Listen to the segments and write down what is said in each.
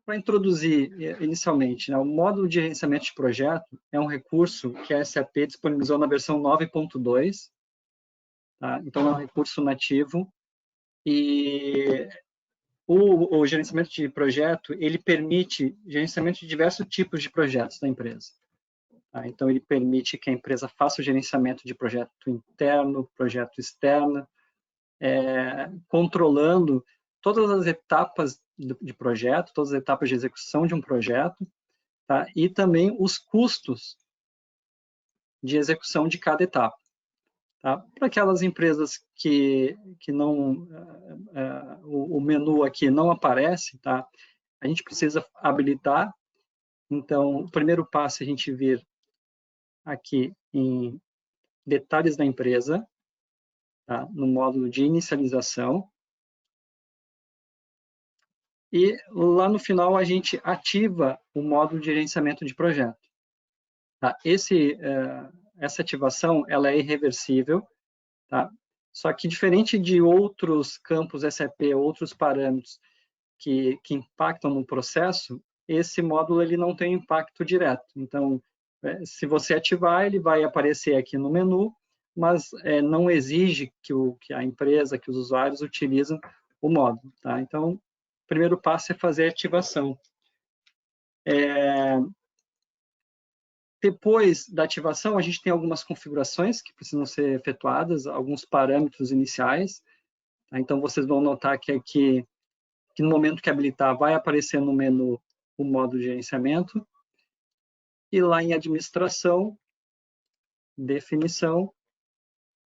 Para introduzir inicialmente, né, o módulo de gerenciamento de projeto é um recurso que a SAP disponibilizou na versão 9.2, tá? Então é um recurso nativo e o gerenciamento de projeto, ele permite gerenciamento de diversos tipos de projetos da empresa. Tá? Então ele permite que a empresa faça o gerenciamento de projeto interno, projeto externo, controlando todas as etapas de projeto, todas as etapas de execução de um projeto, tá? E também os custos de execução de cada etapa. Tá? Para aquelas empresas que não, o menu aqui não aparece, tá? A gente precisa habilitar. Então, o primeiro passo é a gente vir aqui em detalhes da empresa, tá? No módulo de inicialização. E lá no final a gente ativa o módulo de gerenciamento de projeto. Tá? Essa ativação ela é irreversível, tá? Só que diferente de outros campos SAP, outros parâmetros que impactam no processo, esse módulo ele não tem impacto direto. Então, se você ativar, ele vai aparecer aqui no menu, mas não exige que a empresa, que os usuários utilizem o módulo. Tá? Então, o primeiro passo é fazer a ativação. Depois da ativação, a gente tem algumas configurações que precisam ser efetuadas, alguns parâmetros iniciais. Tá? Então, vocês vão notar que aqui, que no momento que habilitar, vai aparecer no menu o modo de gerenciamento. E lá em administração, definição,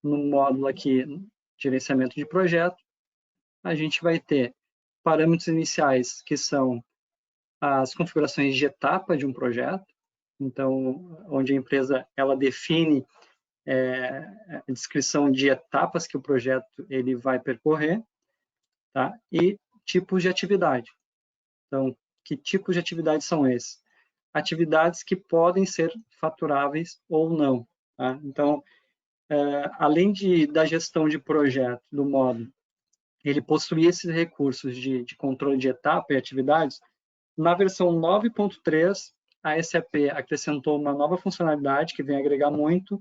no módulo aqui, gerenciamento de projeto, a gente vai ter parâmetros iniciais, que são as configurações de etapa de um projeto. Então, onde a empresa ela define a descrição de etapas que o projeto ele vai percorrer, tá? E tipos de atividade. Então, que tipos de atividades são esses? Atividades que podem ser faturáveis ou não. Tá? Então, além da gestão de projeto do módulo, ele possui esses recursos de controle de etapa e atividades. Na versão 9.3, a SAP acrescentou uma nova funcionalidade que vem agregar muito,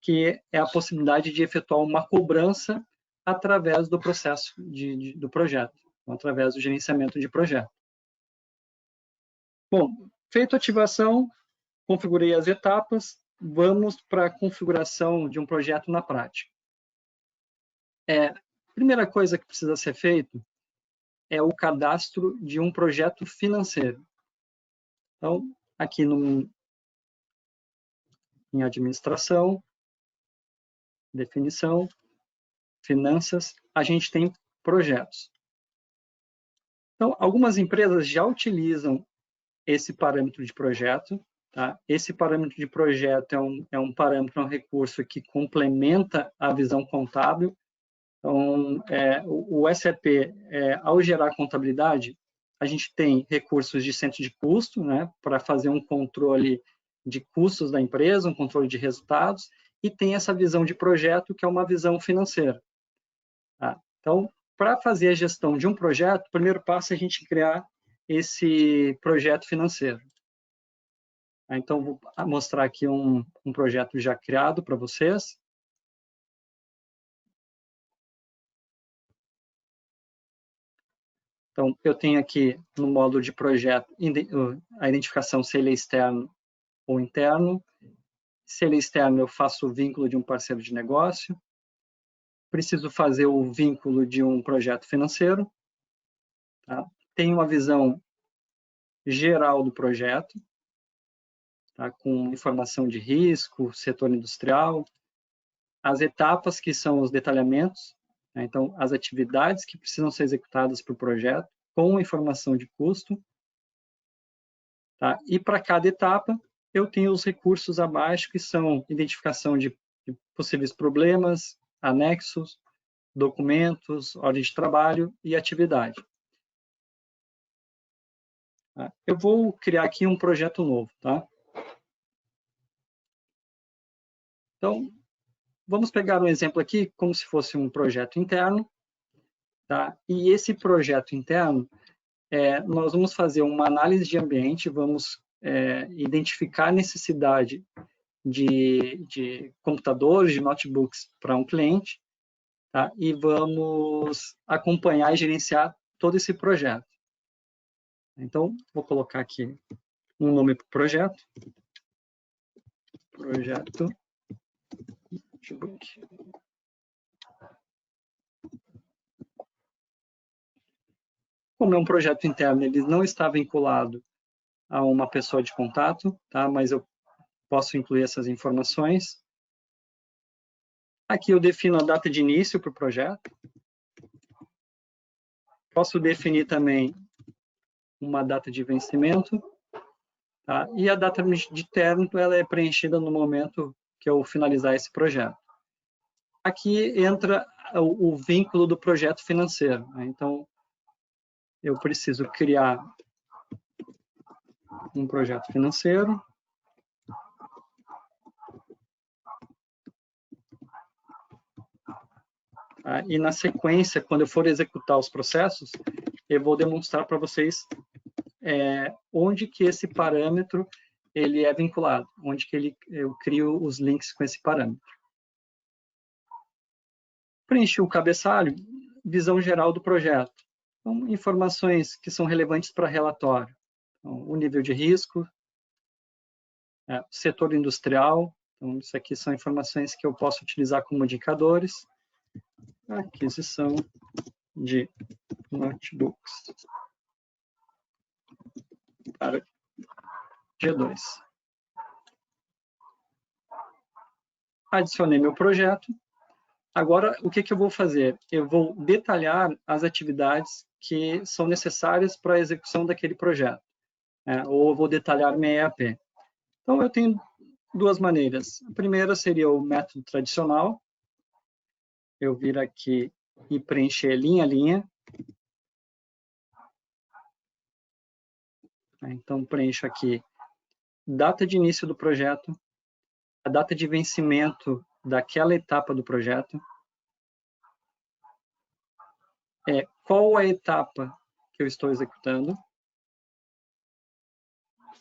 que é a possibilidade de efetuar uma cobrança através do processo do projeto, através do gerenciamento de projeto. Bom, feito a ativação, configurei as etapas, vamos para a configuração de um projeto na prática. A primeira coisa que precisa ser feito é o cadastro de um projeto financeiro. Então, aqui em administração, definição, finanças, a gente tem projetos. Então, algumas empresas já utilizam esse parâmetro de projeto. Tá? Esse parâmetro de projeto é um parâmetro, um recurso que complementa a visão contábil. Então, o SAP, ao gerar contabilidade, a gente tem recursos de centro de custo, né, para fazer um controle de custos da empresa, um controle de resultados, e tem essa visão de projeto, que é uma visão financeira. Tá? Então, para fazer a gestão de um projeto, o primeiro passo é a gente criar esse projeto financeiro. Então, vou mostrar aqui um projeto já criado para vocês. Então, eu tenho aqui no módulo de projeto a identificação se ele é externo ou interno. Se ele é externo, eu faço o vínculo de um parceiro de negócio. Preciso fazer o vínculo de um projeto financeiro. Tá? Tenho uma visão geral do projeto, tá? Com informação de risco, setor industrial, as etapas que são os detalhamentos, né? Então, as atividades que precisam ser executadas para o projeto, com informação de custo. Tá? E para cada etapa, eu tenho os recursos abaixo, que são identificação de possíveis problemas, anexos, documentos, ordem de trabalho e atividade. Tá? Eu vou criar aqui um projeto novo. Tá? Então, vamos pegar um exemplo aqui, como se fosse um projeto interno. Tá? E esse projeto interno, nós vamos fazer uma análise de ambiente, vamos identificar a necessidade de computadores, de notebooks para um cliente, tá? E vamos acompanhar e gerenciar todo esse projeto. Então, vou colocar aqui um nome para o projeto. Projeto notebook. Como é um projeto interno, ele não está vinculado a uma pessoa de contato, tá? Mas eu posso incluir essas informações. Aqui eu defino a data de início para o projeto. Posso definir também uma data de vencimento. Tá? E a data de término ela é preenchida no momento que eu finalizar esse projeto. Aqui entra o vínculo do projeto financeiro. Né? Então, eu preciso criar um projeto financeiro. Tá? E na sequência, quando eu for executar os processos, eu vou demonstrar para vocês onde que esse parâmetro ele é vinculado, onde que eu crio os links com esse parâmetro. Preenchi o cabeçalho, visão geral do projeto. Então, informações que são relevantes para relatório. Então, o nível de risco, setor industrial. Então, isso aqui são informações que eu posso utilizar como indicadores. Aquisição de notebooks para G2. Adicionei meu projeto. Agora, o que eu vou fazer? Eu vou detalhar as atividades que são necessárias para a execução daquele projeto. Ou eu vou detalhar minha EAP. Então, eu tenho duas maneiras. A primeira seria o método tradicional. Eu vir aqui e preencher linha a linha. Então, preencho aqui data de início do projeto, a data de vencimento daquela etapa do projeto, qual a etapa que eu estou executando,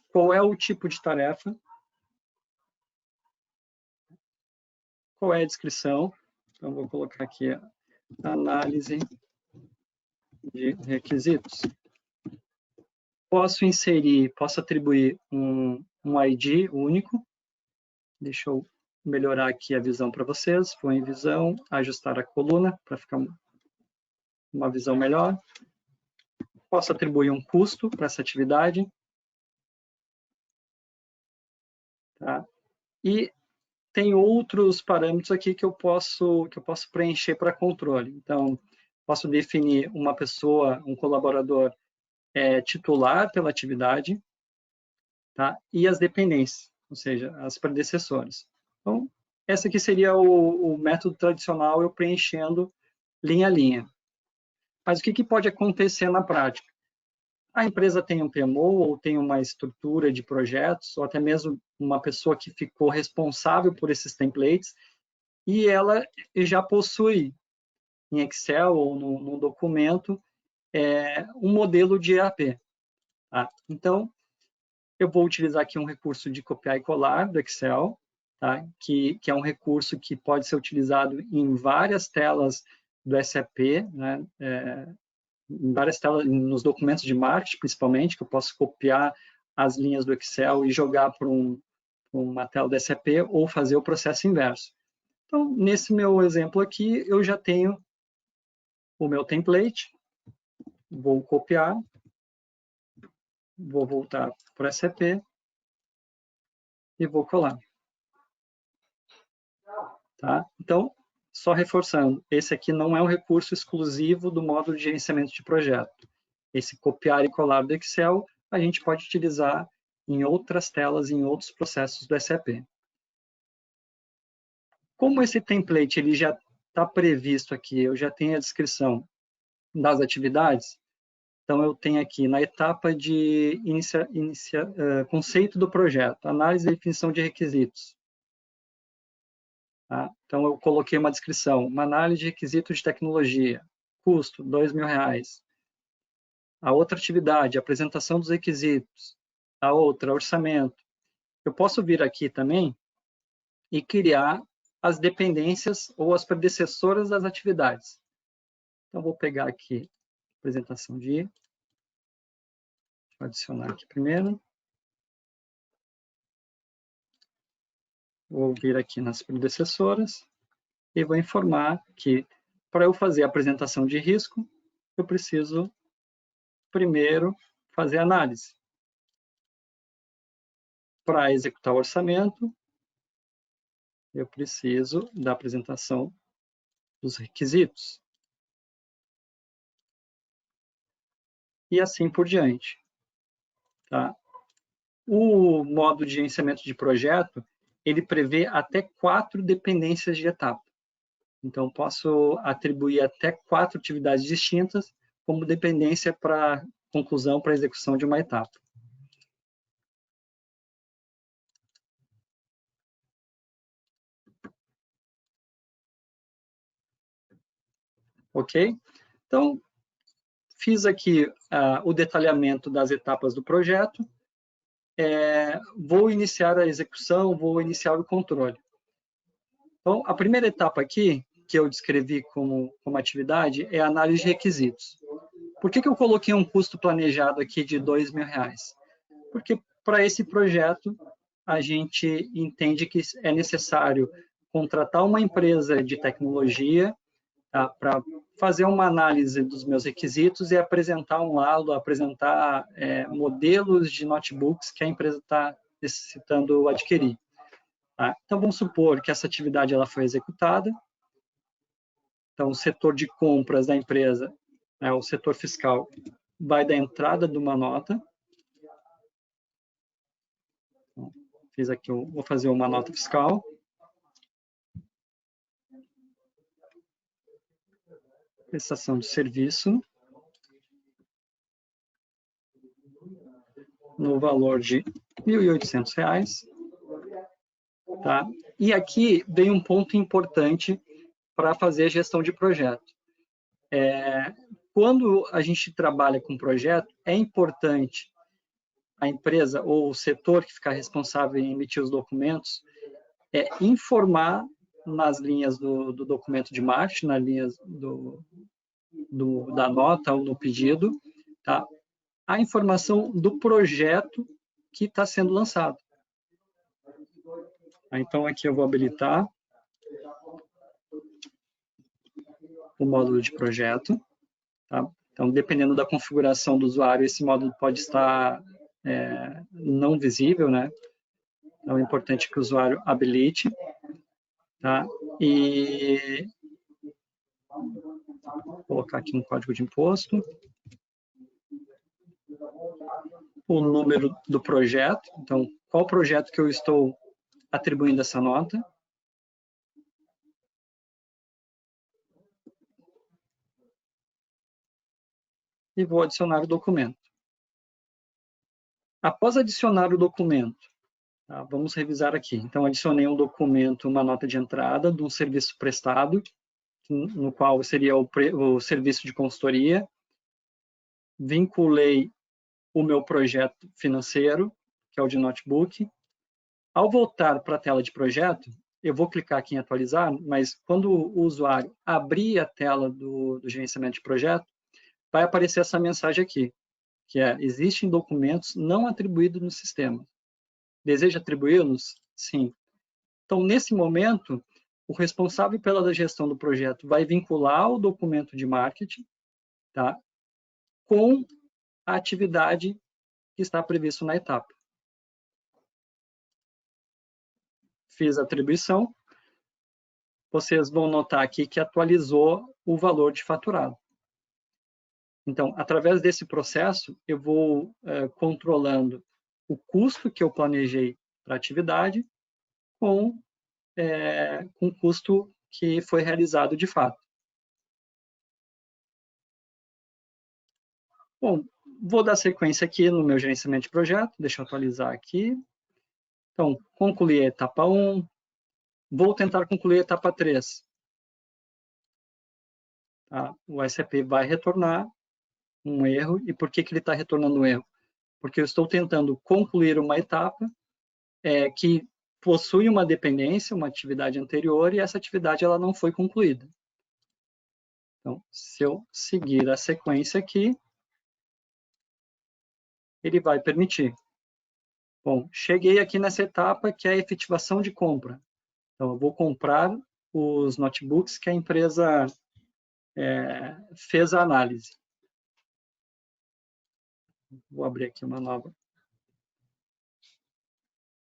qual é o tipo de tarefa, qual é a descrição. Então, vou colocar aqui a análise de requisitos. Posso inserir, posso atribuir um ID único. Deixa eu melhorar aqui a visão para vocês. Vou em visão, ajustar a coluna para ficar uma visão melhor. Posso atribuir um custo para essa atividade. Tá? E tem outros parâmetros aqui que eu posso preencher para controle. Então, posso definir uma pessoa, um colaborador titular pela atividade, tá? E as dependências, ou seja, as predecessoras. Então, esse aqui seria o método tradicional, eu preenchendo linha a linha. Mas o que pode acontecer na prática? A empresa tem um PMO ou tem uma estrutura de projetos, ou até mesmo uma pessoa que ficou responsável por esses templates, e ela já possui em Excel ou no documento um modelo de ERP. Tá? Então, eu vou utilizar aqui um recurso de copiar e colar do Excel, tá? que é um recurso que pode ser utilizado em várias telas do SAP, né? Em várias telas, nos documentos de marketing, principalmente, que eu posso copiar as linhas do Excel e jogar para uma tela do SAP ou fazer o processo inverso. Então, nesse meu exemplo aqui, eu já tenho o meu template, vou copiar, vou voltar para o SAP e vou colar. Tá? Então, só reforçando, esse aqui não é um recurso exclusivo do módulo de gerenciamento de projeto. Esse copiar e colar do Excel, a gente pode utilizar em outras telas, em outros processos do SAP. Como esse template ele já está previsto aqui, eu já tenho a descrição das atividades, então eu tenho aqui na etapa de conceito do projeto, análise e definição de requisitos. Tá? Então, eu coloquei uma descrição, uma análise de requisitos de tecnologia, custo, R$ 2.000. a outra atividade, apresentação dos requisitos, a outra, orçamento. Eu posso vir aqui também e criar as dependências ou as predecessoras das atividades. Então, vou pegar aqui a apresentação de... Vou adicionar aqui primeiro. Vou vir aqui nas predecessoras e vou informar que, para eu fazer a apresentação de risco, eu preciso primeiro fazer análise. Para executar o orçamento, eu preciso da apresentação dos requisitos. E assim por diante. Tá? O modo de gerenciamento de projeto, ele prevê até 4 dependências de etapa. Então, posso atribuir até 4 atividades distintas como dependência para conclusão, para execução de uma etapa. Ok? Então, fiz aqui o detalhamento das etapas do projeto. Vou iniciar a execução, vou iniciar o controle. Então, a primeira etapa aqui, que eu descrevi como atividade, é a análise de requisitos. Por que eu coloquei um custo planejado aqui de R$2.000? Porque para esse projeto, a gente entende que é necessário contratar uma empresa de tecnologia para fazer uma análise dos meus requisitos e apresentar um laudo, apresentar modelos de notebooks que a empresa está necessitando adquirir. Tá? Então, vamos supor que essa atividade ela foi executada. Então, o setor de compras da empresa, o setor fiscal, vai dar entrada de uma nota. Então, fiz aqui, vou fazer uma nota fiscal. Prestação de serviço. No valor de R$1.800. Tá? E aqui vem um ponto importante para fazer a gestão de projeto. Quando a gente trabalha com projeto, é importante a empresa ou o setor que ficar responsável em emitir os documentos informar nas linhas do documento de marketing, nas linhas da nota ou no pedido, tá? A informação do projeto que está sendo lançado. Então, aqui eu vou habilitar o módulo de projeto. Tá? Então, dependendo da configuração do usuário, esse módulo pode estar não visível, né? Então, é importante que o usuário habilite. Tá? E vou colocar aqui um código de imposto. O número do projeto. Então, qual projeto que eu estou atribuindo essa nota? E vou adicionar o documento. Após adicionar o documento, tá, vamos revisar aqui. Então, adicionei um documento, uma nota de entrada de um serviço prestado, no qual seria o serviço de consultoria. Vinculei o meu projeto financeiro, que é o de notebook. Ao voltar para a tela de projeto, eu vou clicar aqui em atualizar, mas quando o usuário abrir a tela do gerenciamento de projeto, vai aparecer essa mensagem aqui, que existem documentos não atribuídos no sistema. Deseja atribuí-los? Sim. Então, nesse momento, o responsável pela gestão do projeto vai vincular o documento de marketing, tá, com a atividade que está previsto na etapa. Fiz a atribuição. Vocês vão notar aqui que atualizou o valor de faturado. Então, através desse processo, eu vou controlando o custo que eu planejei para a atividade com o custo que foi realizado de fato. Bom, vou dar sequência aqui no meu gerenciamento de projeto, deixa eu atualizar aqui. Então, concluí a etapa 1, vou tentar concluir a etapa 3. Tá? O SAP vai retornar um erro. E por que ele está retornando um erro? Porque eu estou tentando concluir uma etapa que possui uma dependência, uma atividade anterior, e essa atividade ela não foi concluída. Então, se eu seguir a sequência aqui, ele vai permitir. Bom, cheguei aqui nessa etapa que é a efetivação de compra. Então, eu vou comprar os notebooks que a empresa fez a análise. Vou abrir aqui uma nova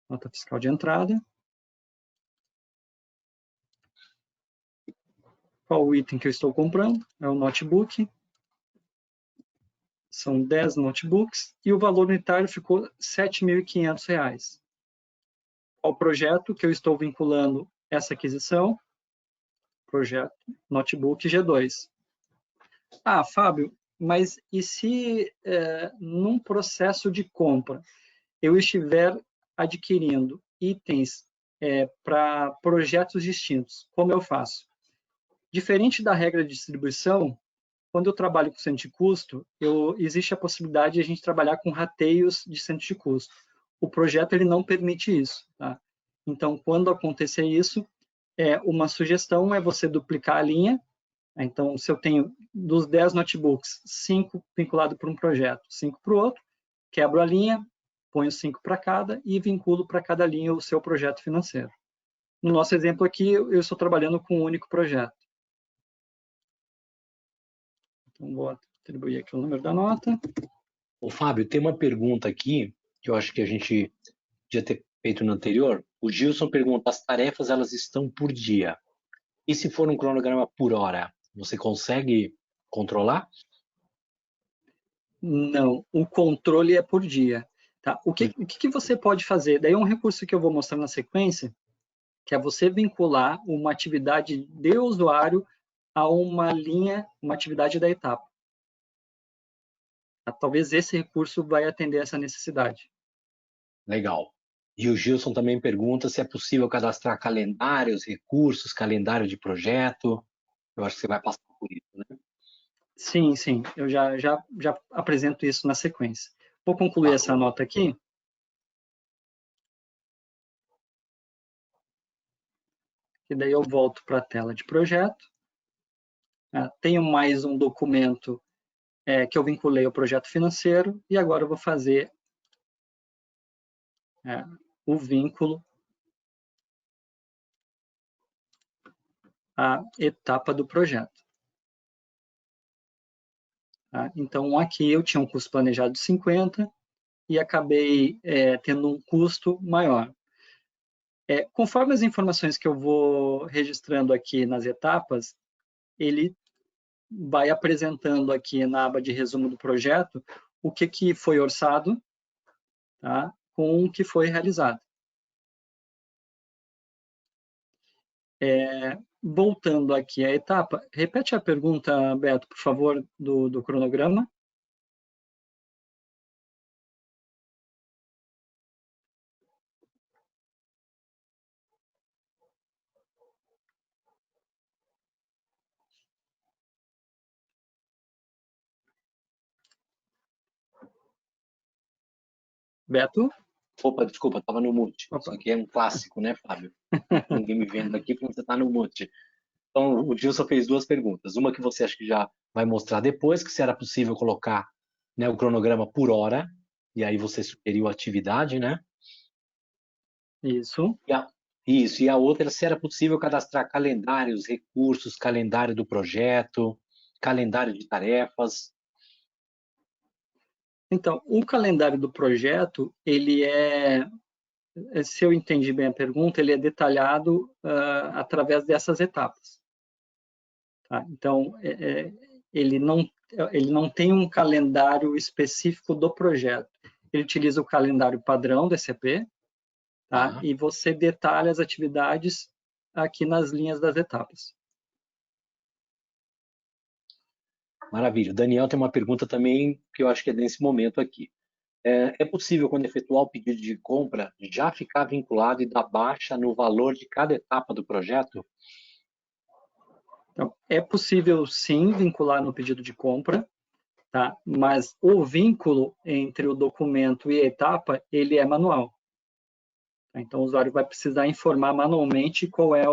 nota fiscal de entrada. Qual o item que eu estou comprando? É o notebook. São 10 notebooks e o valor unitário ficou R$ 7.500. Qual projeto que eu estou vinculando essa aquisição? Projeto Notebook G2. Ah, Fábio, mas e se num processo de compra eu estiver adquirindo itens para projetos distintos, como eu faço? Diferente da regra de distribuição, quando eu trabalho com centro de custo, existe a possibilidade de a gente trabalhar com rateios de centro de custo. O projeto ele não permite isso. Tá? Então, quando acontecer isso, uma sugestão é você duplicar a linha. Então, se eu tenho dos 10 notebooks, 5 vinculados para um projeto, 5 para o outro, quebro a linha, ponho 5 para cada e vinculo para cada linha o seu projeto financeiro. No nosso exemplo aqui, eu estou trabalhando com um único projeto. Então, vou atribuir aqui o número da nota. Ô, Fábio, tem uma pergunta aqui que eu acho que a gente podia ter feito no anterior. O Gilson pergunta, as tarefas elas estão por dia. E se for um cronograma por hora, você consegue controlar? Não, o controle é por dia. Tá? O que você pode fazer? Daí é um recurso que eu vou mostrar na sequência, que é você vincular uma atividade de usuário a uma linha, uma atividade da etapa. Talvez esse recurso vai atender essa necessidade. Legal. E o Gilson também pergunta se é possível cadastrar calendários, recursos, calendário de projeto. Eu acho que você vai passar por isso, né? Sim, sim. Eu já apresento isso na sequência. Vou concluir essa nota aqui. E daí eu volto para a tela de projeto. Tenho mais um documento que eu vinculei ao projeto financeiro e agora eu vou fazer o vínculo à etapa do projeto. Então, aqui eu tinha um custo planejado de 50 e acabei tendo um custo maior. Conforme as informações que eu vou registrando aqui nas etapas, ele vai apresentando aqui na aba de resumo do projeto o que foi orçado, tá, com o que foi realizado. Voltando aqui à etapa, repete a pergunta, Beto, por favor, do cronograma. Beto? Opa, desculpa, estava no mute. Opa. Isso aqui é um clássico, né, Fábio? Ninguém me vendo aqui porque você está no mute. Então, o Gilson fez duas perguntas. Uma que você acha que já vai mostrar depois, que se era possível colocar, né, o cronograma por hora, e aí você sugeriu a atividade, né? Isso. Isso, e a outra era se era possível cadastrar calendários, recursos, calendário do projeto, calendário de tarefas. Então, o calendário do projeto, ele se eu entendi bem a pergunta, ele é detalhado através dessas etapas. Tá? Então, ele não tem um calendário específico do projeto. Ele utiliza o calendário padrão do ECP, tá? E você detalha as atividades aqui nas linhas das etapas. Maravilha. O Daniel tem uma pergunta também que eu acho que é nesse momento aqui. É possível, quando efetuar o pedido de compra, já ficar vinculado e dar baixa no valor de cada etapa do projeto? Então, é possível, sim, vincular no pedido de compra. tá? Mas o vínculo entre o documento e a etapa, ele é manual. Então, o usuário vai precisar informar manualmente qual é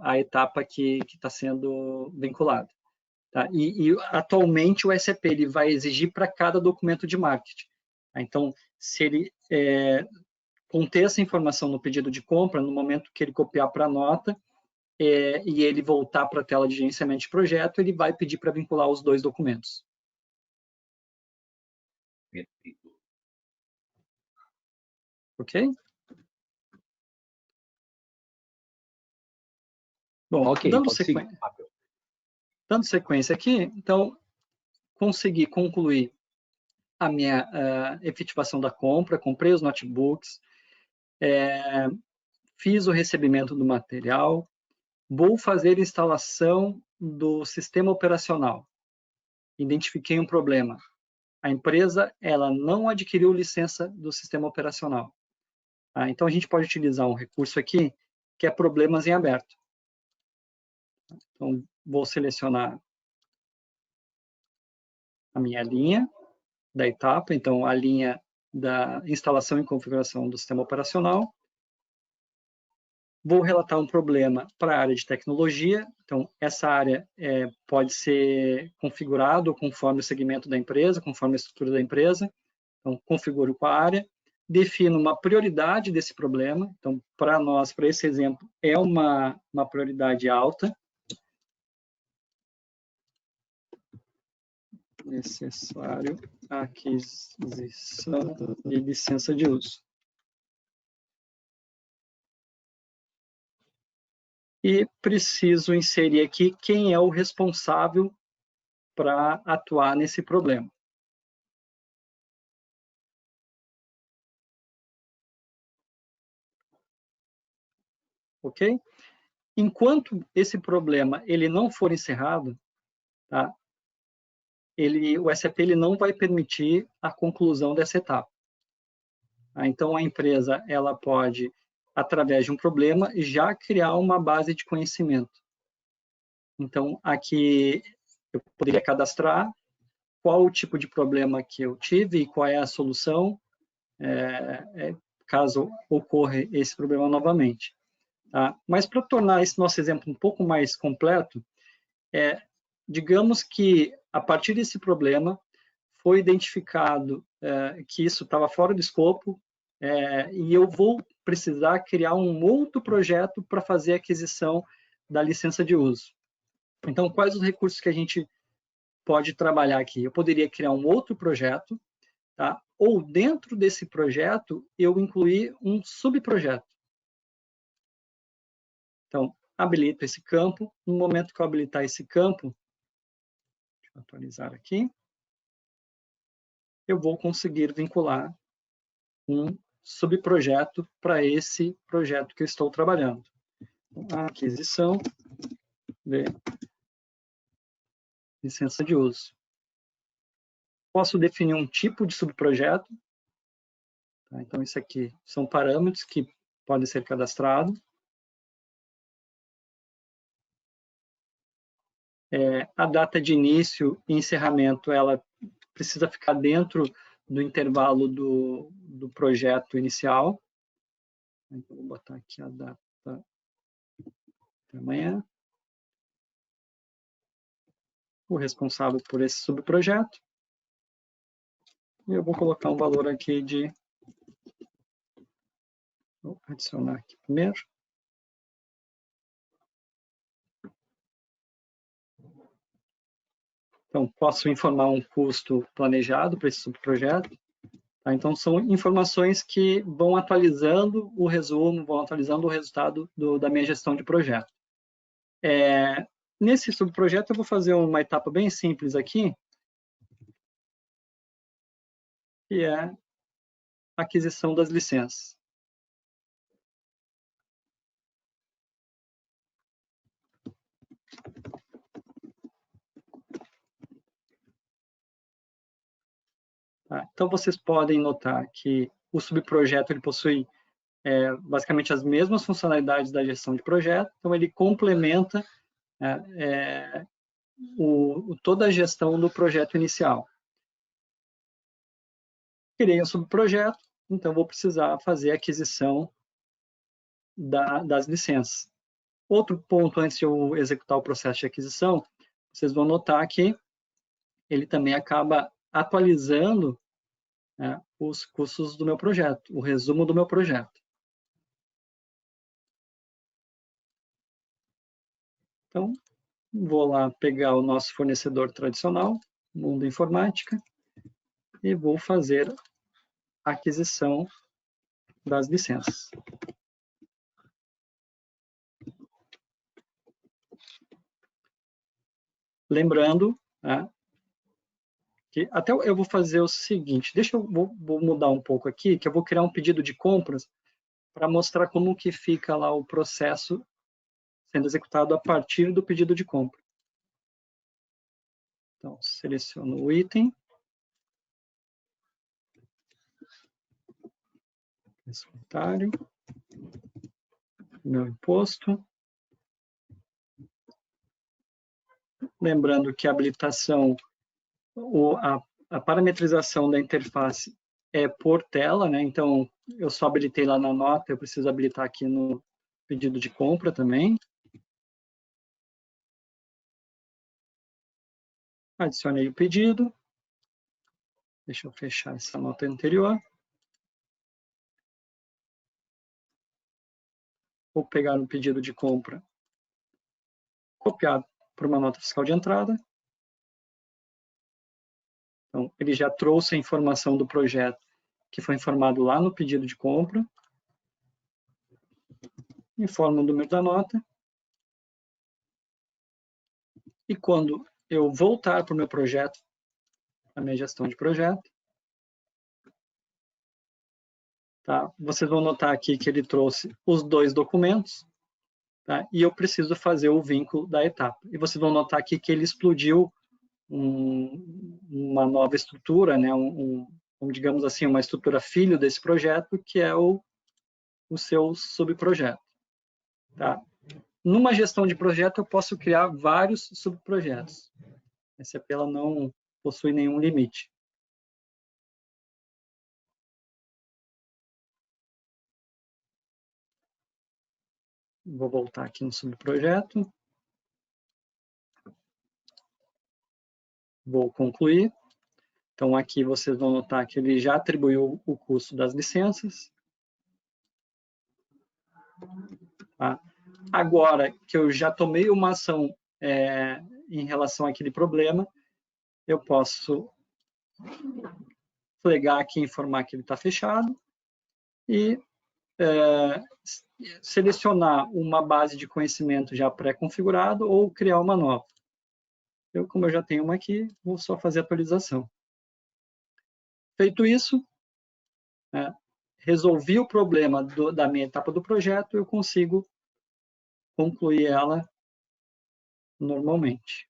a etapa que está sendo vinculada. Tá? E, atualmente, o SAP ele vai exigir para cada documento de marketing. Então, se ele conter essa informação no pedido de compra, no momento que ele copiar para a nota, e ele voltar para a tela de gerenciamento de projeto, ele vai pedir para vincular os dois documentos. Perfeito. Ok? Bom, ok, dando sequência aqui, então, consegui concluir a minha efetivação da compra, comprei os notebooks, fiz o recebimento do material, vou fazer a instalação do sistema operacional. Identifiquei um problema. A empresa ela não adquiriu licença do sistema operacional. Então, a gente pode utilizar um recurso aqui, que é problemas em aberto. Então, vou selecionar a minha linha da etapa, então, a linha da instalação e configuração do sistema operacional. Vou relatar um problema para a área de tecnologia. Então, essa área pode ser configurado conforme o segmento da empresa, conforme a estrutura da empresa. Então, configuro com a área. Defino uma prioridade desse problema. Então, para nós, para esse exemplo, é uma prioridade alta. Necessário aquisição de licença de uso. E preciso inserir aqui quem é o responsável para atuar nesse problema. Ok? Enquanto esse problema ele não for encerrado, tá? O SAP ele não vai permitir a conclusão dessa etapa. Então, a empresa ela pode, através de um problema, já criar uma base de conhecimento. Então, aqui eu poderia cadastrar qual o tipo de problema que eu tive e qual é a solução, caso ocorra esse problema novamente. Tá? Mas, para tornar esse nosso exemplo um pouco mais completo, digamos que, a partir desse problema, foi identificado que isso estava fora do escopo e eu vou precisar criar um outro projeto para fazer a aquisição da licença de uso. Então, quais os recursos que a gente pode trabalhar aqui? Eu poderia criar um outro projeto, tá? Ou dentro desse projeto, eu incluir um subprojeto. Então, habilito esse campo. No momento que eu habilitar esse campo, deixa eu atualizar aqui, eu vou conseguir vincular um subprojeto para esse projeto que eu estou trabalhando. A aquisição de licença de uso. Posso definir um tipo de subprojeto. Tá? Então, isso aqui são parâmetros que podem ser cadastrados. A data de início e encerramento, ela precisa ficar dentro do intervalo do projeto inicial. Então, vou botar aqui a data de amanhã. O responsável por esse subprojeto. E eu vou colocar um valor aqui de... Vou adicionar aqui primeiro. Então, posso informar um custo planejado para esse subprojeto. Tá? Então, são informações que vão atualizando o resumo, vão atualizando o resultado da minha gestão de projeto. Nesse subprojeto, eu vou fazer uma etapa bem simples aqui, que é a aquisição das licenças. Tá? Então, vocês podem notar que o subprojeto ele possui basicamente as mesmas funcionalidades da gestão de projeto, então ele complementa toda a gestão do projeto inicial. Criei um subprojeto, então vou precisar fazer a aquisição das licenças. Outro ponto antes de eu executar o processo de aquisição, vocês vão notar que ele também acaba atualizando, né, os custos do meu projeto, o resumo do meu projeto. Então, vou lá pegar o nosso fornecedor tradicional, Mundo Informática, e vou fazer a aquisição das licenças. Lembrando, né, que até eu vou fazer o seguinte, vou mudar um pouco aqui, que eu vou criar um pedido de compras para mostrar como que fica lá o processo sendo executado a partir do pedido de compra. Então, seleciono o item, descontário, meu imposto. Lembrando que a habilitação, a parametrização da interface é por tela, né? Então, eu só habilitei lá na nota, eu preciso habilitar aqui no pedido de compra também. Adicionei o pedido. Deixa eu fechar essa nota anterior. Vou pegar um pedido de compra copiado por uma nota fiscal de entrada. Então, ele já trouxe a informação do projeto que foi informado lá no pedido de compra. Informo o número da nota. E quando eu voltar para o meu projeto, a minha gestão de projeto, tá? Vocês vão notar aqui que ele trouxe os dois documentos, tá? E eu preciso fazer o vínculo da etapa. E vocês vão notar aqui que ele explodiu uma nova estrutura, né? Digamos assim, uma estrutura filho desse projeto, que é o seu subprojeto. Tá? Numa gestão de projeto, eu posso criar vários subprojetos. A SAP ela não possui nenhum limite. Vou voltar aqui no subprojeto. Vou concluir. Então, aqui vocês vão notar que ele já atribuiu o custo das licenças. Tá? Agora que eu já tomei uma ação em relação àquele problema, eu posso flegar aqui e informar que ele está fechado e selecionar uma base de conhecimento já pré-configurada ou criar uma nova. Como eu já tenho uma aqui, vou só fazer a atualização. Feito isso, resolvi o problema da minha etapa do projeto, eu consigo concluir ela normalmente.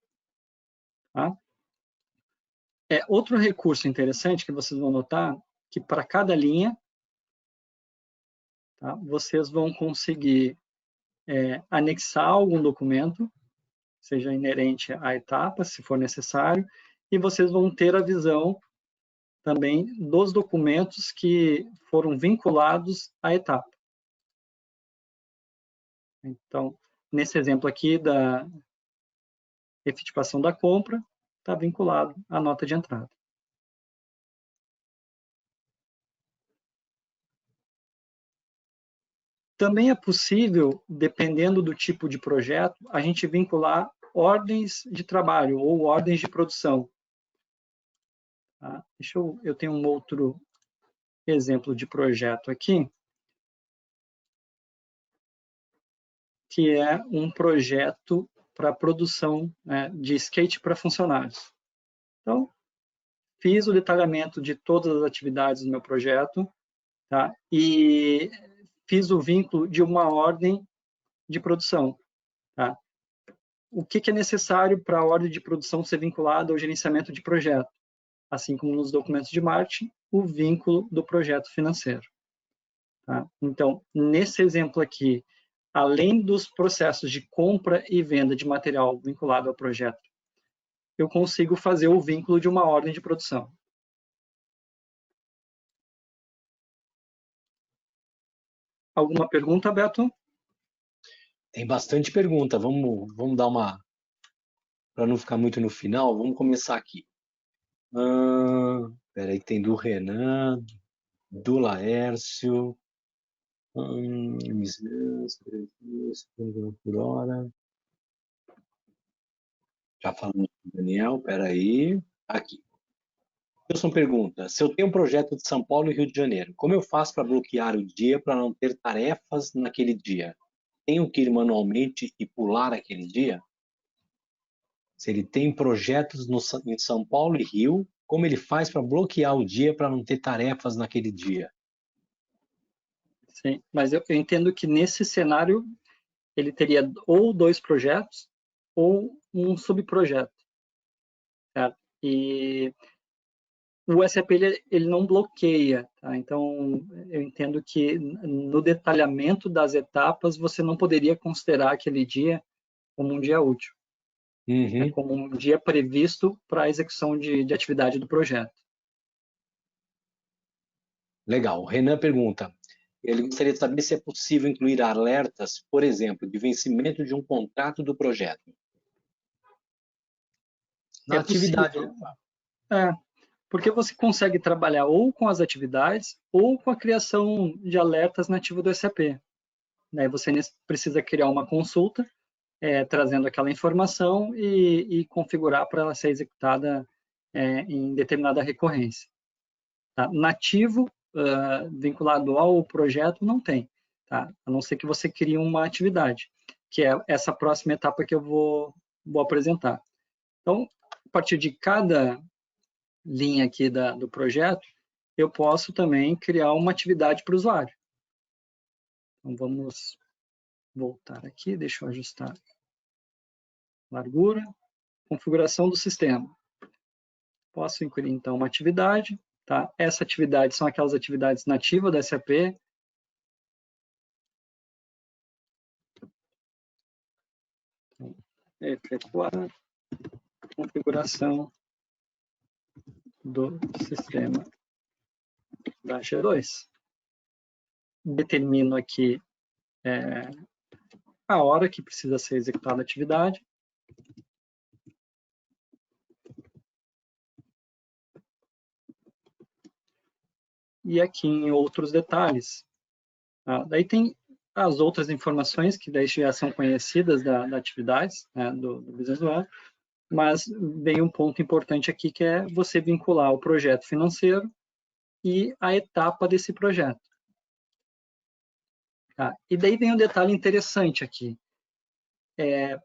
Tá? Outro recurso interessante que vocês vão notar, que para cada linha, tá, vocês vão conseguir anexar algum documento, seja inerente à etapa, se for necessário, e vocês vão ter a visão também dos documentos que foram vinculados à etapa. Então, nesse exemplo aqui da efetivação da compra, está vinculado à nota de entrada. Também é possível, dependendo do tipo de projeto, a gente vincular ordens de trabalho ou ordens de produção. Tá? Eu tenho um outro exemplo de projeto aqui, que é um projeto para produção, né, de skate para funcionários. Então, fiz o detalhamento de todas as atividades do meu projeto, tá? E fiz o vínculo de uma ordem de produção. Tá? O que é necessário para a ordem de produção ser vinculada ao gerenciamento de projeto? Assim como nos documentos de marketing, o vínculo do projeto financeiro. Tá? Então, nesse exemplo aqui, além dos processos de compra e venda de material vinculado ao projeto eu consigo fazer o vínculo de uma ordem de produção. Alguma pergunta, Beto? Tem bastante pergunta. Vamos dar uma... Para não ficar muito no final, vamos começar aqui. Peraí, que tem do Renan, do Laércio. Por hora. Já falamos com o Daniel, peraí. Aqui. Wilson pergunta: se eu tenho um projeto de São Paulo e Rio de Janeiro, como eu faço para bloquear o dia para não ter tarefas naquele dia? Tenho que ir manualmente e pular aquele dia? Se ele tem projetos em São Paulo e Rio, como ele faz para bloquear o dia para não ter tarefas naquele dia? Sim, mas eu entendo que nesse cenário ele teria ou 2 projetos ou um subprojeto. Certo? E o SAP ele não bloqueia, tá? Então eu entendo que no detalhamento das etapas você não poderia considerar aquele dia como um dia útil, como um dia previsto para a execução de atividade do projeto. Legal. O Renan pergunta: ele gostaria de saber se é possível incluir alertas, por exemplo, de vencimento de um contrato do projeto na atividade. Possível. Porque você consegue trabalhar ou com as atividades ou com a criação de alertas nativa do SAP. Você precisa criar uma consulta, trazendo aquela informação e configurar para ela ser executada em determinada recorrência. Tá? Nativo, vinculado ao projeto, não tem, tá? A não ser que você crie uma atividade, que é essa próxima etapa que eu vou apresentar. Então, a partir de cada linha aqui do projeto, eu posso também criar uma atividade para o usuário. Então, vamos voltar aqui, deixa eu ajustar largura, configuração do sistema. Posso incluir, então, uma atividade. Tá? Essa atividade são aquelas atividades nativas da SAP. Efetuar configuração do sistema da G2. Determino aqui a hora que precisa ser executada a atividade. E aqui em outros detalhes. Daí tem as outras informações que daí já são conhecidas da atividade, né, do Business One, mas vem um ponto importante aqui que é você vincular o projeto financeiro e a etapa desse projeto. E daí vem um detalhe interessante aqui.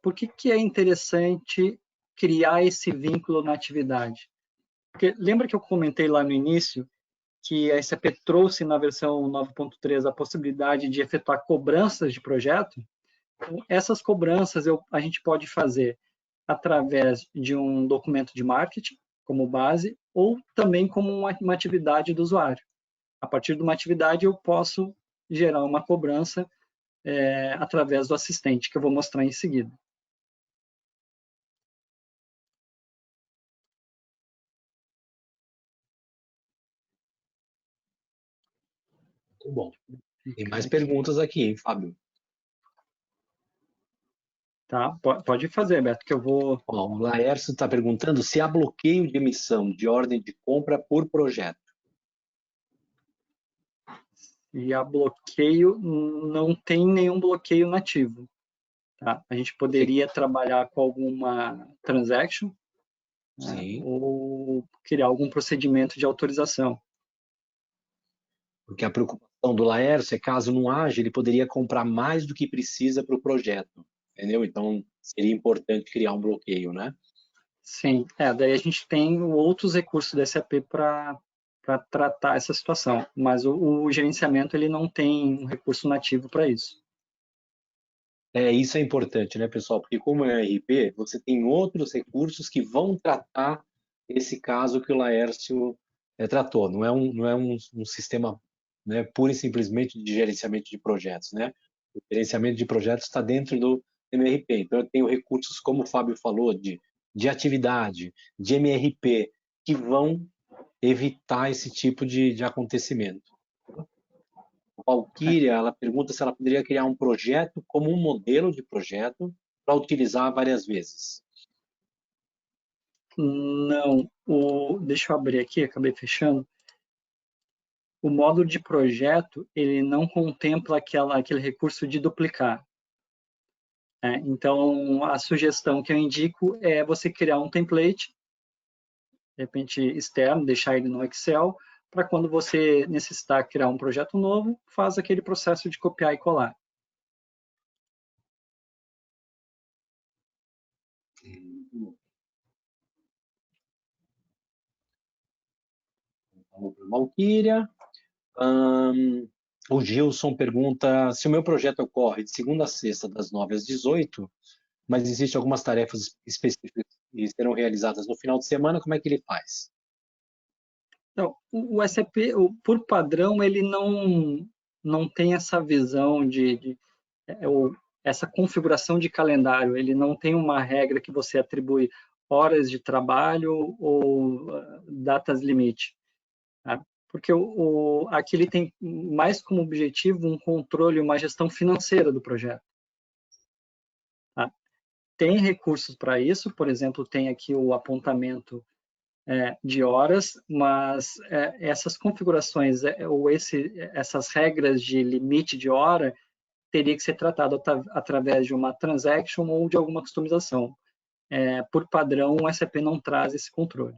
Por que é interessante criar esse vínculo na atividade? Porque lembra que eu comentei lá no início que a SAP trouxe na versão 9.3 a possibilidade de efetuar cobranças de projeto? Então, essas cobranças a gente pode fazer através de um documento de marketing, como base, ou também como uma atividade do usuário. A partir de uma atividade, eu posso gerar uma cobrança através do assistente, que eu vou mostrar em seguida. Muito bom. Tem mais perguntas aqui, hein, Fábio? Tá, pode fazer, Beto, que eu vou... O Laércio está perguntando se há bloqueio de emissão de ordem de compra por projeto. E a bloqueio, não tem nenhum bloqueio nativo. Tá? A gente poderia trabalhar com alguma transaction, ou criar algum procedimento de autorização. Porque a preocupação do Laércio é caso não haja, ele poderia comprar mais do que precisa para o projeto, entendeu? Então, seria importante criar um bloqueio, né? Sim, daí a gente tem outros recursos da SAP para tratar essa situação, mas o gerenciamento ele não tem um recurso nativo para isso. Isso é importante, né, pessoal? Porque como é RP, você tem outros recursos que vão tratar esse caso que o Laércio tratou. Não é um sistema, né, pura e simplesmente de gerenciamento de projetos, né? O gerenciamento de projetos está dentro do MRP. Então, eu tenho recursos, como o Fábio falou, de de atividade, de MRP, que vão evitar esse tipo de acontecimento. A Valkyria, ela pergunta se ela poderia criar um projeto como um modelo de projeto para utilizar várias vezes. Não, deixa eu abrir aqui, acabei fechando. O módulo de projeto, ele não contempla aquele recurso de duplicar. Então, a sugestão que eu indico é você criar um template, de repente externo, deixar ele no Excel, para quando você necessitar criar um projeto novo, faz aquele processo de copiar e colar. Vamos para Valkyria. O Gilson pergunta se o meu projeto ocorre de segunda a sexta, das 9 às 18, mas existem algumas tarefas específicas que serão realizadas no final de semana, como é que ele faz? Então, o SAP, por padrão, ele não tem essa visão essa configuração de calendário. Ele não tem uma regra que você atribui horas de trabalho ou datas limite. Tá? Porque aqui ele tem mais como objetivo um controle, uma gestão financeira do projeto. Tá? Tem recursos para isso, por exemplo, tem aqui o apontamento de horas, mas essas configurações ou essas regras de limite de hora teria que ser tratado através de uma transaction ou de alguma customização. Por padrão, o SAP não traz esse controle.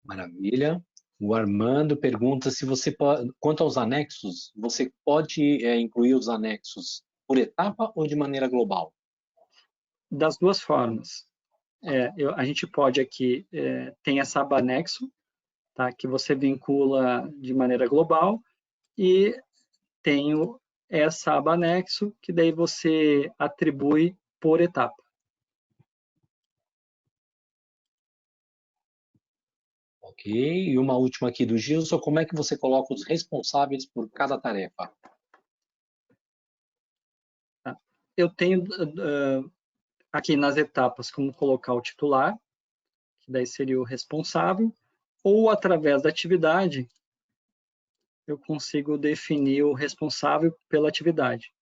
Maravilha. O Armando pergunta se você pode, quanto aos anexos, você pode incluir os anexos por etapa ou de maneira global? Das duas formas. A gente pode aqui, tem essa aba anexo, tá, que você vincula de maneira global, e tem essa aba anexo, que daí você atribui por etapa. Ok, e uma última aqui do Gilson, como é que você coloca os responsáveis por cada tarefa? Tá? Eu tenho aqui nas etapas como colocar o titular, que daí seria o responsável, ou através da atividade, eu consigo definir o responsável pela atividade.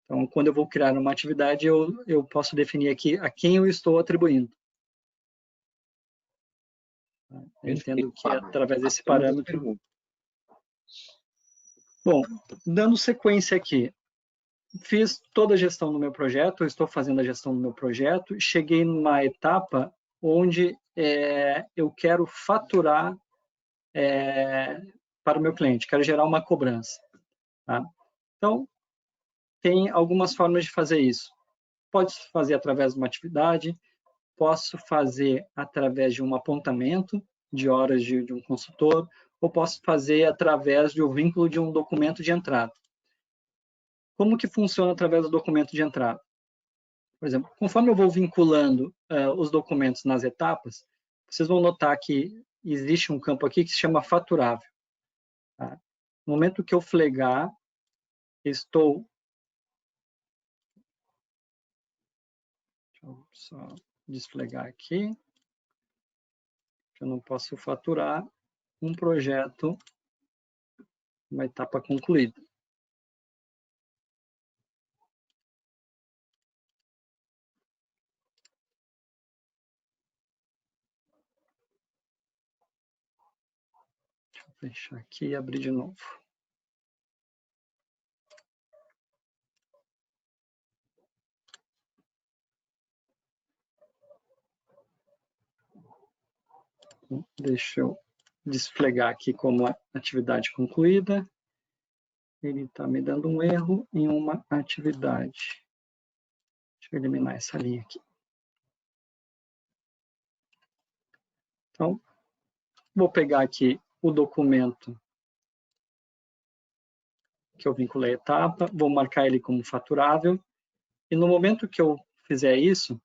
Então, quando eu vou criar uma atividade, eu posso definir aqui a quem eu estou atribuindo. Eu entendo que é através desse parâmetro. Bom, dando sequência aqui, fiz toda a gestão do meu projeto, eu estou fazendo a gestão do meu projeto, cheguei numa etapa onde eu quero faturar para o meu cliente, quero gerar uma cobrança. Tá? Então, tem algumas formas de fazer isso. Pode fazer através de uma atividade, posso fazer através de um apontamento de horas de um consultor, ou posso fazer através do vínculo de um documento de entrada. Como que funciona através do documento de entrada? Por exemplo, conforme eu vou vinculando os documentos nas etapas, vocês vão notar que existe um campo aqui que se chama faturável. Tá? No momento que eu flegar, estou... Deixa eu só desflegar aqui. Eu não posso faturar um projeto, uma etapa concluída. Deixa eu fechar aqui e abrir de novo. Deixa eu desflegar aqui como atividade concluída. Ele está me dando um erro em uma atividade. Deixa eu eliminar essa linha aqui. Então, vou pegar aqui o documento que eu vinculei a etapa, vou marcar ele como faturável, e no momento que eu fizer isso,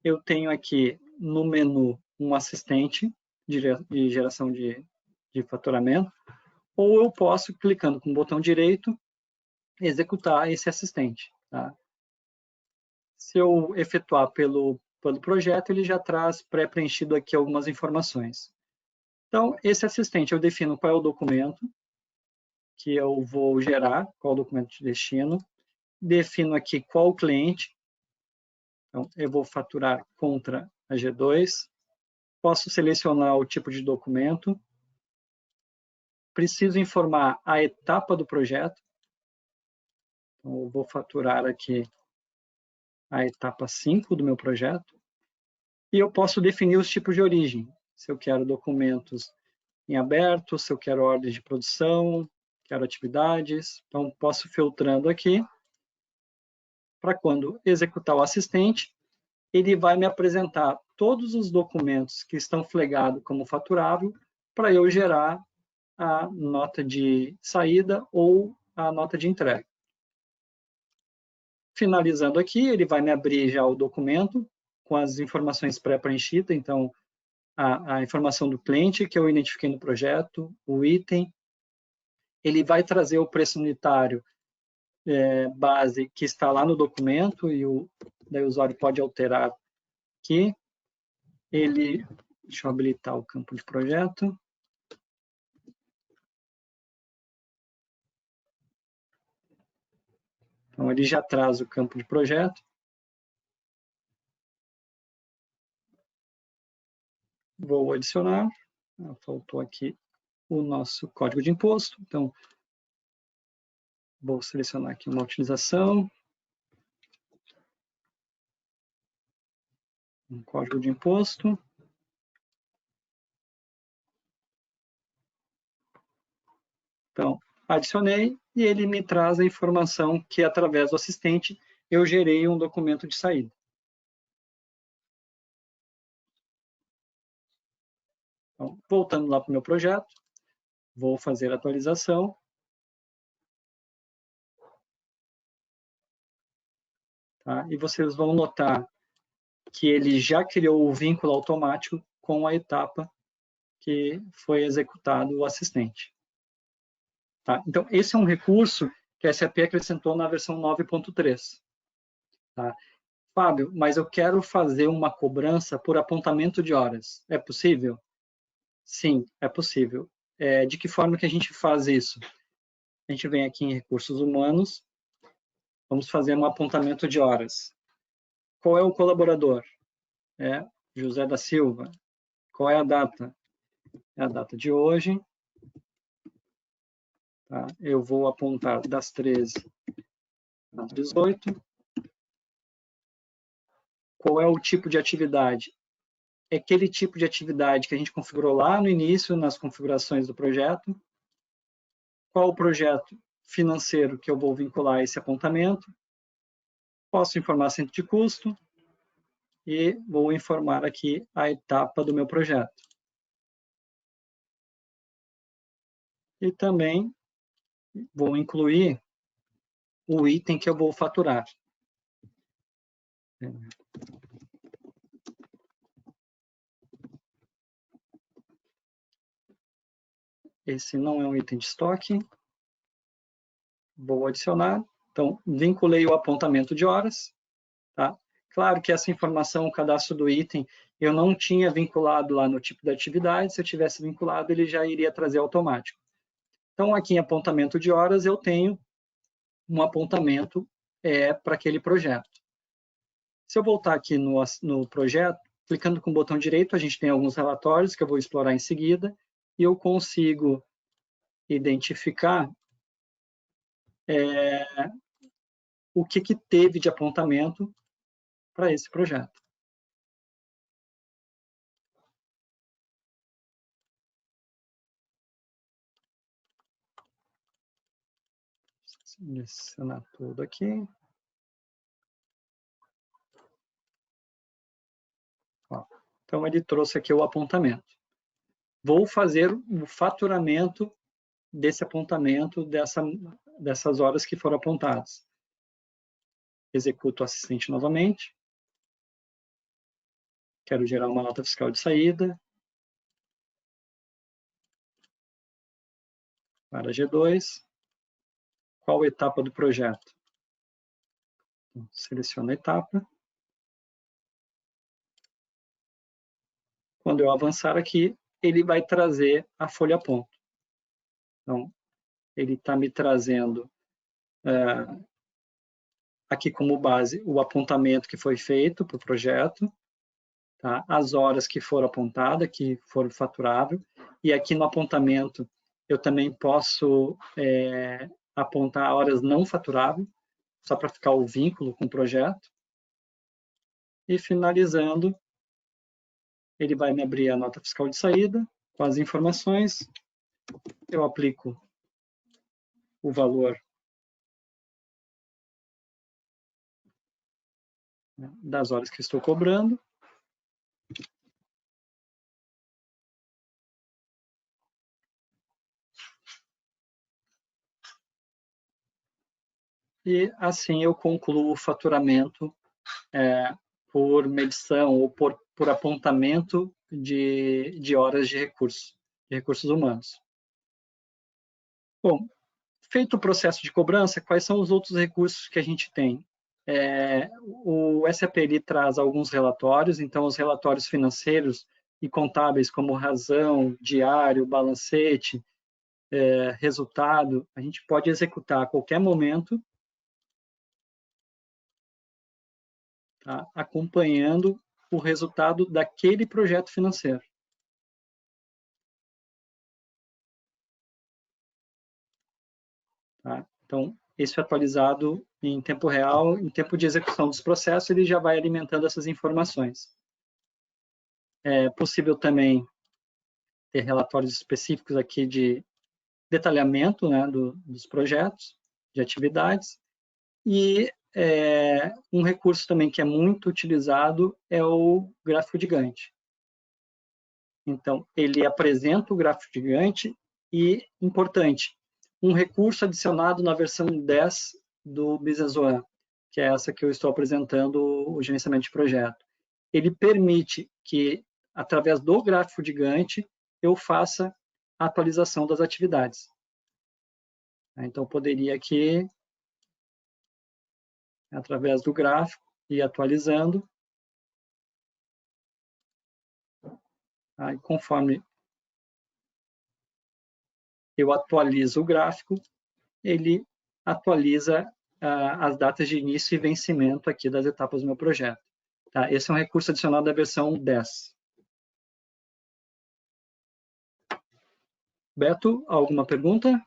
eu tenho aqui no menu um assistente de geração de faturamento, ou eu posso, clicando com o botão direito, executar esse assistente. Tá? Se eu efetuar pelo projeto, ele já traz pré-preenchido aqui algumas informações. Então, esse assistente, eu defino qual é o documento que eu vou gerar, qual é o documento de destino, defino aqui qual o cliente, então eu vou faturar contra a G2, posso selecionar o tipo de documento, preciso informar a etapa do projeto, então eu vou faturar aqui a etapa 5 do meu projeto, e eu posso definir os tipos de origem, se eu quero documentos em aberto, se eu quero ordens de produção, quero atividades, então posso filtrando aqui, para quando executar o assistente, ele vai me apresentar todos os documentos que estão flagados como faturável para eu gerar a nota de saída ou a nota de entrega. Finalizando aqui, ele vai me abrir já o documento com as informações pré-preenchidas, então a informação do cliente que eu identifiquei no projeto, o item, ele vai trazer o preço unitário base que está lá no documento e daí o usuário pode alterar aqui. Deixa eu habilitar o campo de projeto. Então, ele já traz o campo de projeto. Vou adicionar. Faltou aqui o nosso código de imposto. Então, vou selecionar aqui uma utilização. Um código de imposto. Então, adicionei e ele me traz a informação que, através do assistente, eu gerei um documento de saída. Então, voltando lá para o meu projeto, vou fazer a atualização. Tá? E vocês vão notar que ele já criou o vínculo automático com a etapa que foi executado o assistente. Tá? Então, esse é um recurso que a SAP acrescentou na versão 9.3. Tá? Fábio, mas eu quero fazer uma cobrança por apontamento de horas. É possível? Sim, é possível. De que forma que a gente faz isso? A gente vem aqui em recursos humanos, vamos fazer um apontamento de horas. Qual é o colaborador? É José da Silva. Qual é a data? É a data de hoje. Tá? Eu vou apontar das 13 às 18. Qual é o tipo de atividade? É aquele tipo de atividade que a gente configurou lá no início, nas configurações do projeto. Qual o projeto financeiro que eu vou vincular a esse apontamento? Posso informar centro de custo e vou informar aqui a etapa do meu projeto. E também vou incluir o item que eu vou faturar. Esse não é um item de estoque. Vou adicionar. Então, vinculei o apontamento de horas. Tá? Claro que essa informação, o cadastro do item, eu não tinha vinculado lá no tipo da atividade. Se eu tivesse vinculado, ele já iria trazer automático. Então, aqui em apontamento de horas, eu tenho um apontamento para aquele projeto. Se eu voltar aqui no projeto, clicando com o botão direito, a gente tem alguns relatórios que eu vou explorar em seguida, e eu consigo identificar o que teve de apontamento para esse projeto. Selecionar tudo aqui. Ó, então, ele trouxe aqui o apontamento. Vou fazer o faturamento desse apontamento, dessas horas que foram apontadas. Executo o assistente novamente. Quero gerar uma nota fiscal de saída. Para G2. Qual etapa do projeto? Então, seleciono a etapa. quando eu avançar aqui, ele vai trazer a folha ponto. Então, ele está me trazendo aqui como base o apontamento que foi feito para o projeto, tá? As horas que foram apontadas, que foram faturáveis, e aqui no apontamento eu também posso apontar horas não faturáveis, só para ficar o vínculo com o projeto. E finalizando, ele vai me abrir a nota fiscal de saída, com as informações, eu aplico o valor das horas que estou cobrando. E assim eu concluo o faturamento por medição ou por apontamento de horas de recursos humanos. Bom, feito o processo de cobrança, quais são os outros recursos que a gente tem? O SAP ele traz alguns relatórios, então os relatórios financeiros e contábeis, como razão, diário, balancete, resultado, a gente pode executar a qualquer momento, tá? Acompanhando o resultado daquele projeto financeiro. Tá? Então, esse atualizado em tempo real, em tempo de execução dos processos, ele já vai alimentando essas informações. É possível também ter relatórios específicos aqui de detalhamento, né, dos projetos, de atividades, e um recurso também que é muito utilizado é o gráfico de Gantt. Então, ele apresenta o gráfico de Gantt e, importante, um recurso adicionado na versão 10 do Business One, que é essa que eu estou apresentando, o gerenciamento de projeto. Ele permite que, através do gráfico de Gantt, eu faça a atualização das atividades. Então, eu poderia aqui, através do gráfico, ir atualizando. Aí, conforme eu atualizo o gráfico, ele atualiza as datas de início e vencimento aqui das etapas do meu projeto. Tá? Esse é um recurso adicional da versão 10. Beto, alguma pergunta?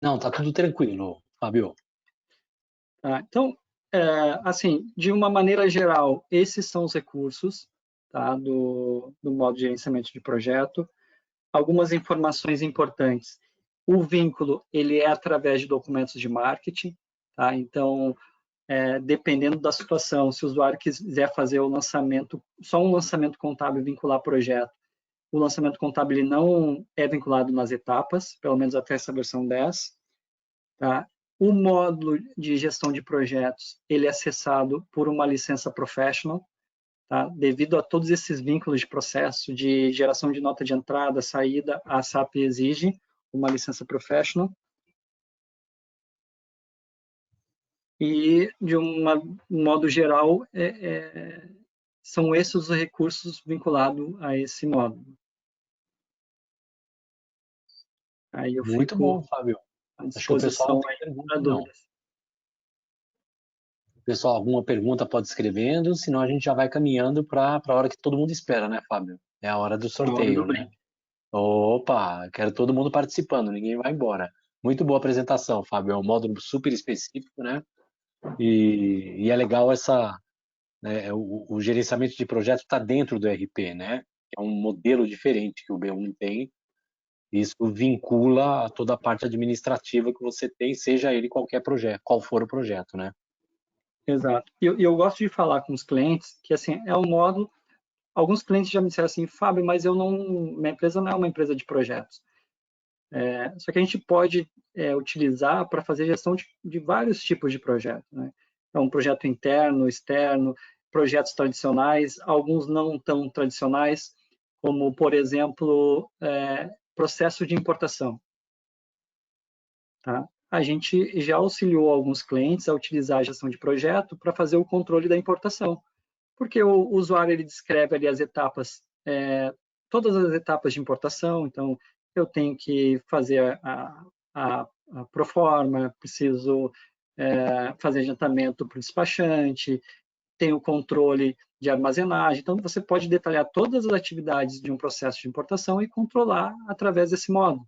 Não, tá tudo tranquilo, Fábio. Tá, então, assim, de uma maneira geral, esses são os recursos, tá, do modo de gerenciamento de projeto. Algumas informações importantes. O vínculo, ele é através de documentos de marketing, tá? Então, dependendo da situação, se o usuário quiser fazer o lançamento, só um lançamento contábil vincular projeto, o lançamento contábil ele não é vinculado nas etapas, pelo menos até essa versão 10. Tá? O módulo de gestão de projetos, ele é acessado por uma licença professional, tá? Devido a todos esses vínculos de processo de geração de nota de entrada, saída, a SAP exige uma licença professional. E, de um modo geral, são esses os recursos vinculados a esse módulo. Aí eu Muito fico bom, Fábio. à Acho que o pessoal não disposição tem pergunta, para não. dúvidas. Pessoal, alguma pergunta pode escrevendo, senão a gente já vai caminhando para a hora que todo mundo espera, né, Fábio? É a hora do Na hora sorteio, do né? brinde. Opa, quero todo mundo participando, ninguém vai embora. Muito boa apresentação, Fábio. É um módulo super específico, né? E é legal né, o gerenciamento de projetos está dentro do RP, né? É um modelo diferente que o B1 tem. Isso vincula a toda a parte administrativa que você tem, seja ele qualquer projeto, qual for o projeto, né? Exato. E eu gosto de falar com os clientes que, assim, é um módulo. Alguns clientes já me disseram assim, Fábio, mas minha empresa não é uma empresa de projetos. Só que a gente pode utilizar para fazer gestão de vários tipos de projetos, né? Então, projeto interno, externo, projetos tradicionais, alguns não tão tradicionais, como, por exemplo, processo de importação. Tá? A gente já auxiliou alguns clientes a utilizar a gestão de projeto para fazer o controle da importação. porque o usuário ele descreve ali as etapas, todas as etapas de importação. Então, eu tenho que fazer a proforma, preciso fazer adiantamento para o despachante, tem o controle de armazenagem. Então, você pode detalhar todas as atividades de um processo de importação e controlar através desse módulo.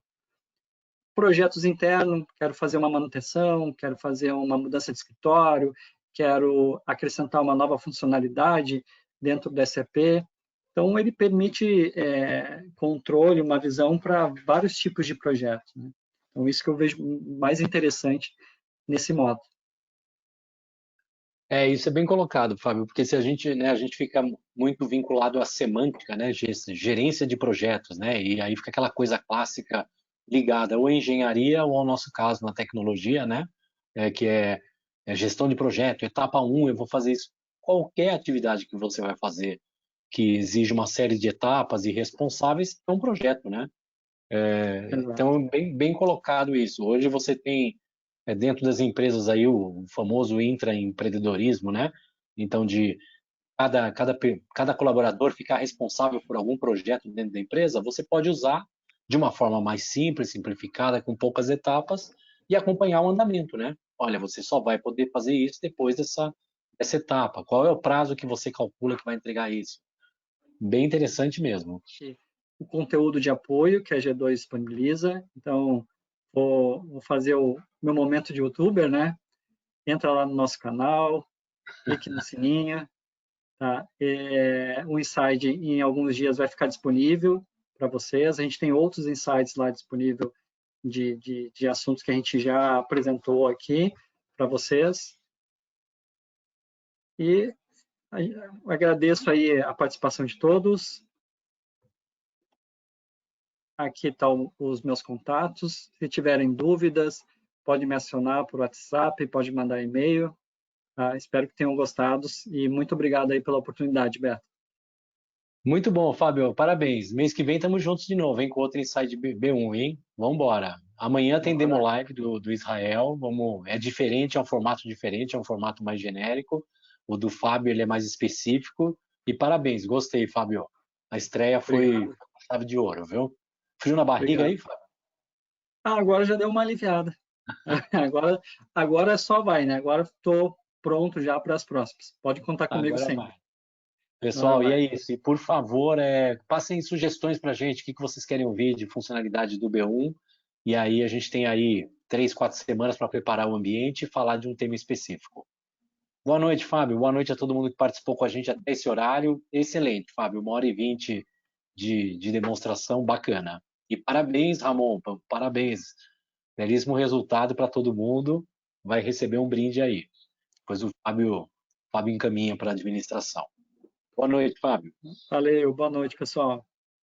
Projetos internos, quero fazer uma manutenção, quero fazer uma mudança de escritório, quero acrescentar uma nova funcionalidade dentro do SAP. Então, ele permite controle, uma visão para vários tipos de projetos, né? Então, isso que eu vejo mais interessante nesse modo. Isso é bem colocado, Fábio, porque se a gente, né, a gente fica muito vinculado à semântica, né, gerência de projetos, né, e aí fica aquela coisa clássica ligada ou à engenharia ou ao nosso caso na tecnologia, né, que é gestão de projeto, etapa 1, eu vou fazer isso. Qualquer atividade que você vai fazer que exige uma série de etapas e responsáveis é um projeto, né? Exato. Então, bem colocado isso. Hoje você tem dentro das empresas aí o famoso intraempreendedorismo, né? Então, de cada colaborador ficar responsável por algum projeto dentro da empresa, você pode usar de uma forma mais simples, simplificada, com poucas etapas e acompanhar o andamento, né? Olha, você só vai poder fazer isso depois dessa etapa. Qual é o prazo que você calcula que vai entregar isso? Bem interessante mesmo. O conteúdo de apoio que a G2 disponibiliza. Então, vou fazer o meu momento de youtuber, né? Entra lá no nosso canal, clique no sininho, tá? O Insight em alguns dias vai ficar disponível para vocês. A gente tem outros insights lá disponível de assuntos que a gente já apresentou aqui para vocês. E agradeço aí a participação de todos. Aqui estão os meus contatos. Se tiverem dúvidas, pode me acionar por WhatsApp, pode mandar e-mail. Tá? Espero que tenham gostado e muito obrigado aí pela oportunidade, Beto. Muito bom, Fábio. Parabéns. Mês que vem estamos juntos de novo, hein? Com outro Inside B1, hein? Vamos embora. Amanhã tem demo Bora. live do Israel. É diferente, é um formato diferente, é um formato mais genérico. O do Fábio ele é mais específico. E parabéns, gostei, Fábio. A estreia foi Obrigado. chave de ouro, viu? Frio na barriga Obrigado. aí, Fábio? Agora já deu uma aliviada. Agora só vai, né? Agora estou pronto já para as próximas. Pode contar comigo Agora sempre. vai. Agora Pessoal, e vai. é isso. E por favor, passem sugestões para a gente, o que vocês querem ouvir de funcionalidade do B1. E aí a gente tem aí 3, 4 semanas para preparar o ambiente e falar de um tema específico. Boa noite, Fábio. Boa noite a todo mundo que participou com a gente até esse horário. Excelente, Fábio. 1h20 de demonstração bacana. E parabéns, Ramon. Parabéns. Belíssimo resultado para todo mundo. Vai receber um brinde aí. Depois o Fábio encaminha para a administração. Boa noite, Fábio. Valeu, boa noite, pessoal.